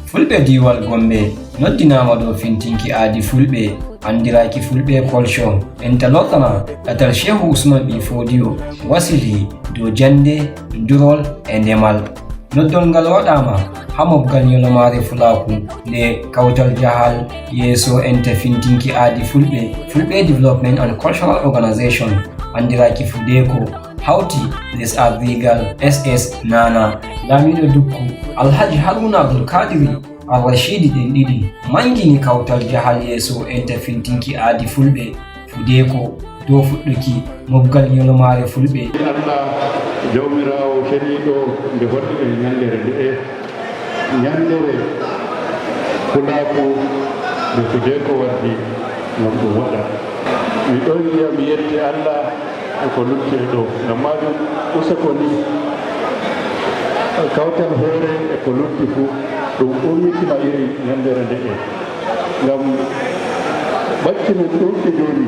Fulɓe diwal Gombe noddinaama dow fintinki aadi Fulɓe andiraki Fulɓe Culture enta lortana ɗatal Shehu Usmanu Ɓii Foɗuye wasili dow jande, durol e ndemal. Noddol ngal waɗama ha mobgal nyolomare fulaku nde kawtal jahal yeeso enta fintinki aadi Fulɓe Development and Cultural Organization andiraki Fudeko hawti les ardigal SS Nana Lamiɗo Dukku Alhaji Haruna Abdulkadiri Al-Rashidi ɗen ɗiɗi mangini kawtal jahal yeeso enta fintinki aadi Fulɓe Fudeko dow fuɗɗuki mobgal nyolomare Fulɓe. Allah jawmirawo ceniɗo nde hoɗi e ñandere nde ñandere fulaku nde Fudeko waddi ngam ɗum waɗa. Mi ɗon wiya mi yetti Allah eko lutti e ɗo ngam majum useko ni kawtal hoore eko lutti fuu ɗum ummitima iri ñandere nde ngam bacci men ɗuɗɗe joni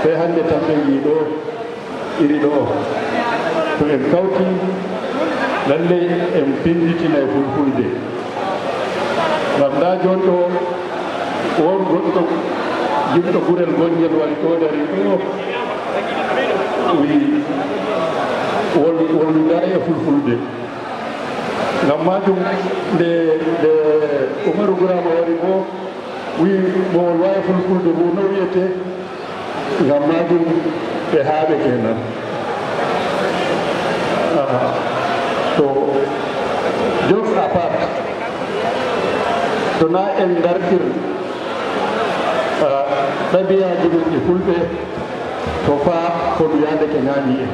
sey hande tan ɓe yi ɗo iri ɗo to en kawti lalley en pinditina e fulfulde ngam nda jon ɗo won goɗɗo jimɗo gurel gonngel wari ɗo dari ɗo wi wolluda e fulfulde ngam majum nde Umaru Gurama wari bo wi mo wol wawi fulfulde bo no wiyete ngam majum ɓe haaɓe kenan to just apart to na en dartir ɗabiyaji men ɗi Fulɓe to fa ko ɗum yadake nani en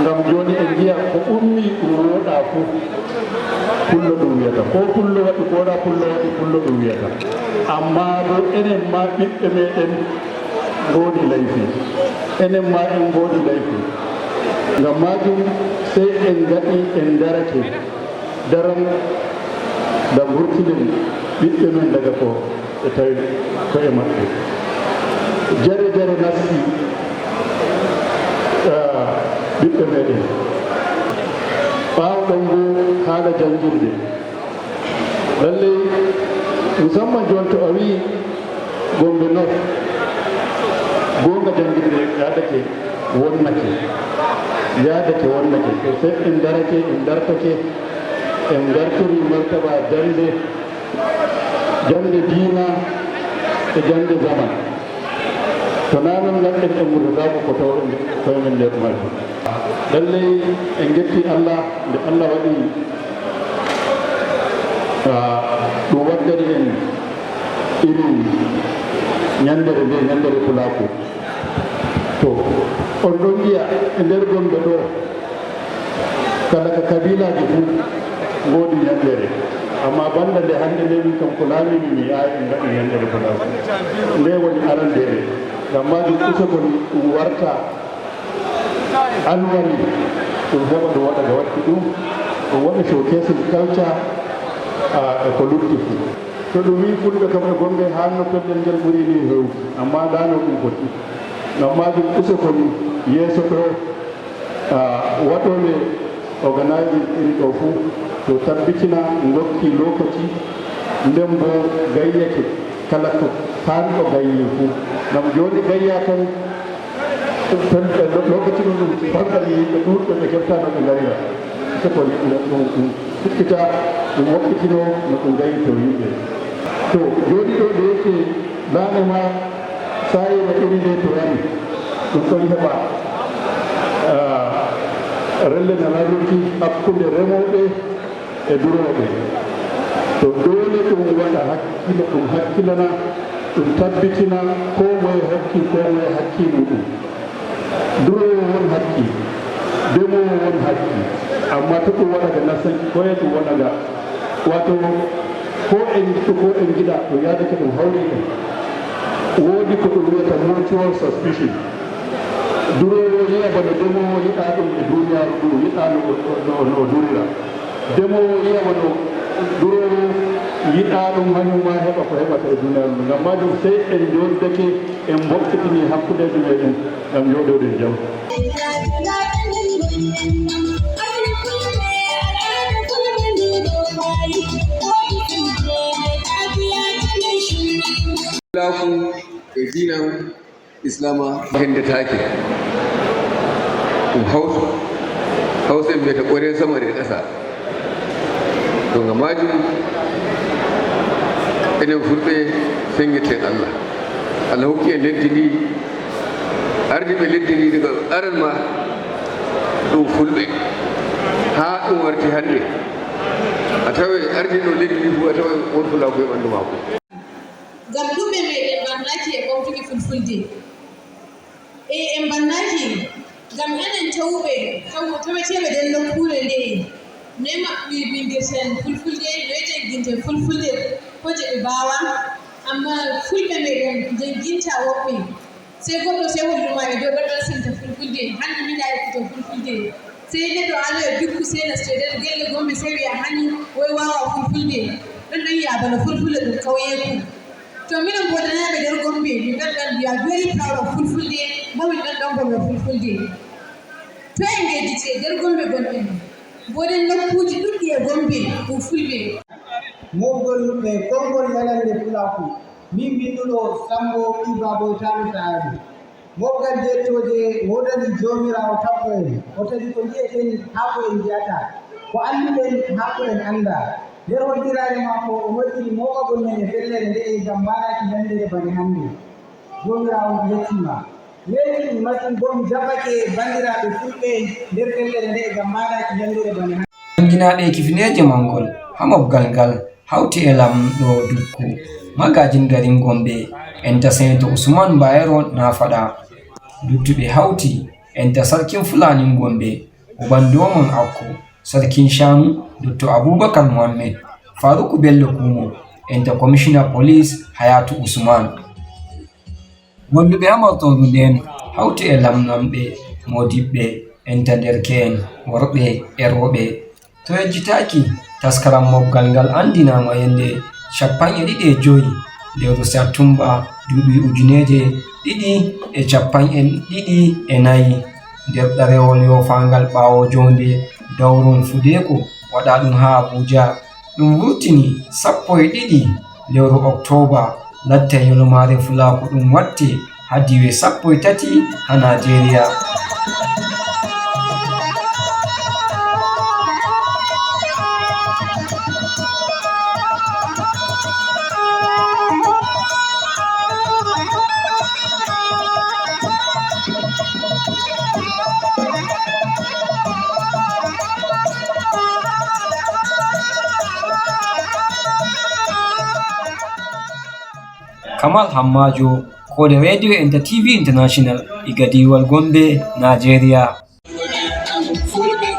ngam joni en jiya ko ummi ɗum woɗa fof pullo ɗum wiyata ko pullo waɗi ko waɗa pullo waɗi pullo ɗum wiyata amma bo enen ma ɓiɓɓe meɗen godi layfi enen ma en godi layfi ngam majum sey en gaɗi en darake daram ngam wurtinen ɓiɓɓe men daga ko e tawi koye maɓɓe jare jare nasti ɓiɓɓe meɗen ɓawɗon bo haala jangirde lalley musamman jon to a wi Gombe North gonga jangirde yadake wonnake to sey en darake en dartake en gartiri martaba jande diina e jande zaman to nanon ganɗen en wurtatako ko tawɗo koye men nder majum lalley en getti Allah nde Allah waɗi ɗum waddani en iri ñandere nde ñandere fulaku to on ɗon wiya e nder Gombe ɗo kala ka kabilaji fuu ngoodi ñandere amma banda nde hannde nde min kam ko laamimi mi yaawi en ngaɗi ñandere fulaku nde woni arandere ngam majum usagol ɗum warta annually ɗum heɓa ɗum waɗa ga watti ɗum waɗa showcasing culture e ko lutti fuu to ɗum wi Fulɓe kam e Gombe hanno pellel ngel ɓuri ni hew amma dano ɗum foti ngam majum usagol yeeso ɗo waɗoɓe organising iri ɗo fuu to tabbitina dokki lokaci nden bo gayyake kala ko hanɗo gayyi fuu ngam joni gayya tan lokaci ɗum fanɗani yimɓe ɗuɗɓe ɓe keftano ɓe garira seko ɗum fukkita ɗum woɓɓitino no ɗum gayi to yimɓe to joni ɗo ɗe yeke lanema sayino iri nde to wari ɗum ɗon heɓa rellene raruki hakkude remoɓe e duroɓe to dole ɗum waɗa hakkilo ɗum hakkilana ɗum tabbitina ko moye hakki muɗum durowo won hakki demowo won hakki amma to ɗum waɗaga nasanki koye ɗum waɗaga wato ko en giɗa to yadake ɗum hawri ɗum woodi ko ɗum wiyata mutual suspicion durowo yiya bano demowo yiɗa ɗum e duniyaru ɗum yiɗano no durira demowo yiya bano durowo yiɗa ɗum hañumma heɓa ko heɓata e duniyaru ndu ngam majum sey en jodake en mbokkitini hakkudeji meɗen ngam joɗoɗen jaam diinan islama hende take ɗum hausa en mbiyata ɓoren sama e ƙasa to ngam majum enen fulɓe sengeten allah hokki en leddi ndi ardi ɓe leddi ndi daga aran ma ɗum fulɓe ha ɗum warti hande a tawa ardino leddi ndi fu a tawa won fulako e ɓanndu maako ngam ɗuɓɓe meɗen bannaki e ɓamtuki fulfulde en bannaki ngam enen tawɓe taweteɓe nden nokkure nde nema bindirten fulfulde no jangguinten fulfulde ko je ɓe mbawa amma fulɓe meɗen jangguinta woɓɓe sey goɗɗo sey holluma e dow ɗoɗon senta fulfulde hanni miɗa ekkito fulfulde sey neɗɗo aloe dukku sey nastede gelle Gombe sey wiya hanni woy wawa fulfulde ɗon ɗon yiya bana fulfulde ɗum kawyeku to miɗon bodanaɓe nder Gombe min ɗon ɗon we are very proud of fulfulde bo min ɗon ɗon bolno fulfulde to en ngejjite nder Gombe gonɗen boden nokkuji ɗuɗɗi e Gombe ɗum fulɓe mogol ɓe konngol yalande fulaku min binduɗo Sambo Ibabo Tami Saari moggal jettoje wodani jomirawo tappo en o tagi ko mbi'eten haako en jiyata ko anduɗen haako en anda nder hoddirare makko o hoddiri mowagol men e fellere nde e ngam manaki yandere bane hannde jomirawo yettima weeli masin bo mi jaɓake bandiraɓe fulɓe nder fellere nde e ngam manaki yandere bane hannde janginaɓe kifineje mangol ha mobgal ngal hawti e lamɗo dukku magajin garin Gombe enta Shehu Usmanu Bayero nafaɗa luttuɓe hawti enta sarkin fulanin Gombe ubandomon akko sarkin shanu Dr. Abubakar Muhammad Faruku Bello Kumo enta commissioner police Hayatu Usman wonduɓe hamartoru nden hawti e lamlamɓe modiɓɓe enta derke'en worɓe e rewɓe to yejjitaki taskaram mobgal ngal andinama yende 25 lewru Satumba duuɓi 2024 nder ɗarewol yofangal ɓawo jonde dawrun Fudeko waɗa ɗum ha Abuja ɗum wurtini 12 lewru Oktoba latta yolmare fulaku ɗum watte ha diwe 13 ha Nigeria. Kamal Hammajo kode Radio and TV International iga diwal Gombe, Nigeria. Fulɓe